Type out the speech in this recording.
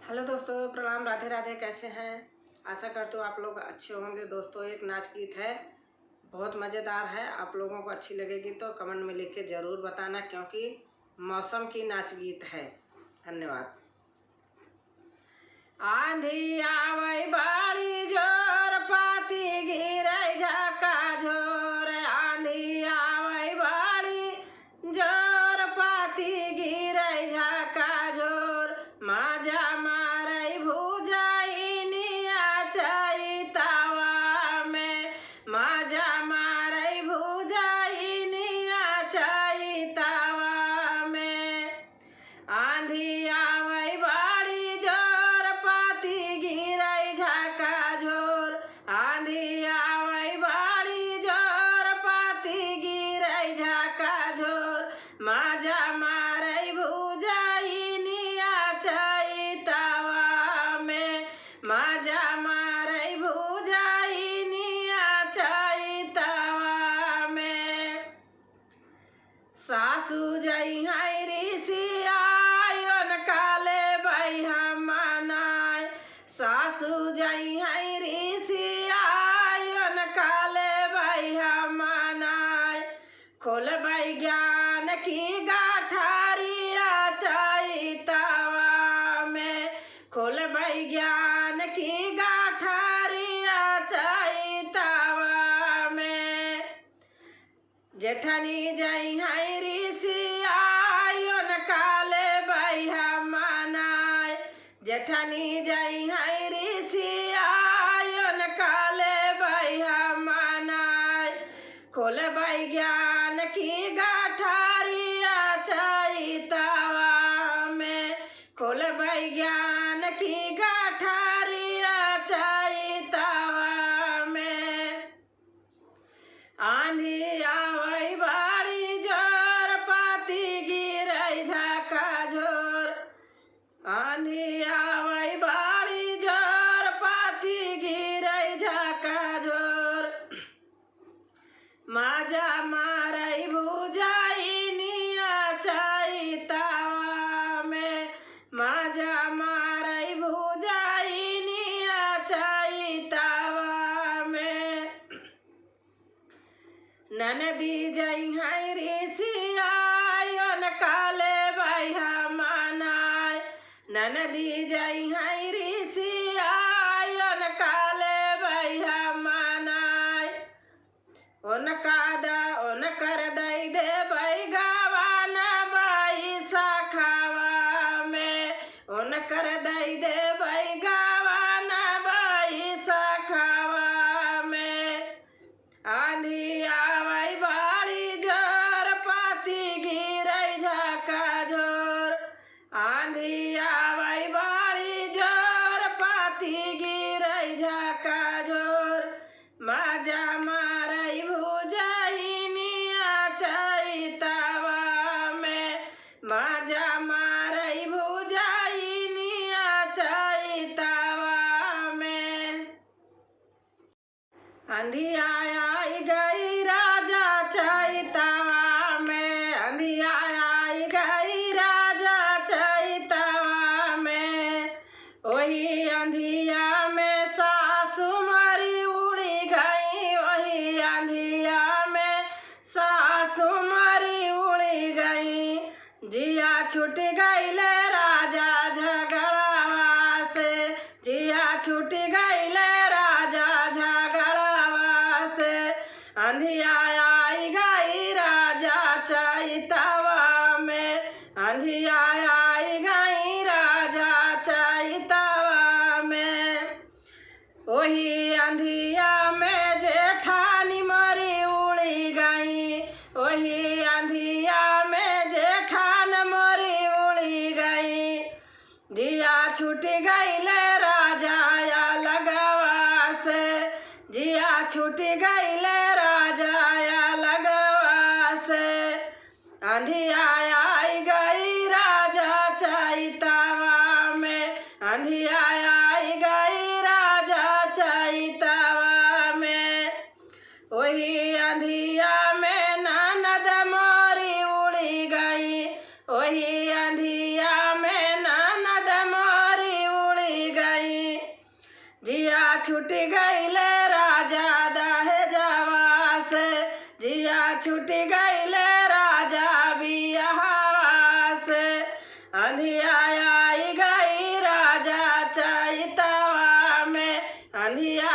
Hello दोस्तों, प्रणाम, राधे राधे। कैसे हैं? आशा करती हूँ आप लोग अच्छे होंगे। दोस्तों, एक नाच गीत है, बहुत मज़ेदार है। आप लोगों को अच्छी लगेगी तो कमेंट में लिख के ज़रूर बताना, क्योंकि मौसम की नाच गीत है। धन्यवाद। आंधी आवै बड़ी जोर, पाती गिरै झका झोर। आंधी आवै बड़ी जोर, पाती गिरै झका झोर। माजा मारै भुजाइनिया चैतावा में, माजा मारै भुजाइनिया चैतावा में। आंधी आवै बड़ी जोर, पाती गिरै झका झोर। आंधी आवै बड़ी जोर, पाती गिरै झका झोर। माजा मारै भुजाइनिया चैतावा में, माजा मारै भुजाइनिया चैतावा में। सासु जइहै ऋषिया काले बैहा मनाय। सासु जइहै ऋषिया काले बैहा मनाय। खोलबै ज्ञान की गठारिया चैतावा में, खोलबै ज्ञान की गठारिया चैतावा में। जेठनी जइहै ऋषिया काले बैहा मनाय। जेठनी जइहै ऋषिया काले बैहा मनाय। खोलबै ज्ञान की गठारिया चैतावा में, खोलबै ज्ञान की गठारिया चैतावा में। आंधी आवै बड़ी जोर, पाती गिरै झका झोर। आंधी आवै बड़ी जोर, पाती गिरै झका झोर। माजा मारै भुजाइनिया चैतावा में, माजा मारै भुजाइनिया चैतावा में। ननदी जइहै ऋषिया काले बैहा मनाय। ननदी जइहै ऋषिया काले बैहा मनाय। उनकर दै देबै गवान बाई सखावा में, उनकर दै देबै गवान बाई सखावा में। आंधी आवै बड़ी जोर, पाती गिरै झका झोर। आंधी आवै बड़ी जोर, पाती गिरै झका झोर। माजा मारै भुजाइनिया चैतावा में, माजा मारै भुजाइनिया चैतावा में। अंधिया आई गई राजा चैतावा में, अंधिया आई गई राजा चैतावा में। वही अंधिया में सासु मरी उड़ी गई, वही अंधिया में सासु मरी उड़ी गई। जिया छूट गईले राजा झगड़ावा से, जिया छूट गईले राजा झगड़ावा से। अंधिया आई गई राजा चैतावा में, अंधिया आई गई राजा चैतावा में। वही अंधिया में जेठानी मरी उड़ी गई, वही अंधिया में जेठान मरी उड़ी गई। जिया छूट गईले राजा या लगवा से, जिया छूट गईले राजा या लगवा से। अंधिया आई गई राजा चैतावा में, अंधिया आई गई राजा चैतावा में। वही अंधिया में ननद मोरी उड़ी गई, वही अंधिया में ननद मोरी छूट गईले राजा दहेजवा से, जिया छूट गईले राजा बियाहवा से। अंधिया आई गई राजा चैतवा में, अंधिया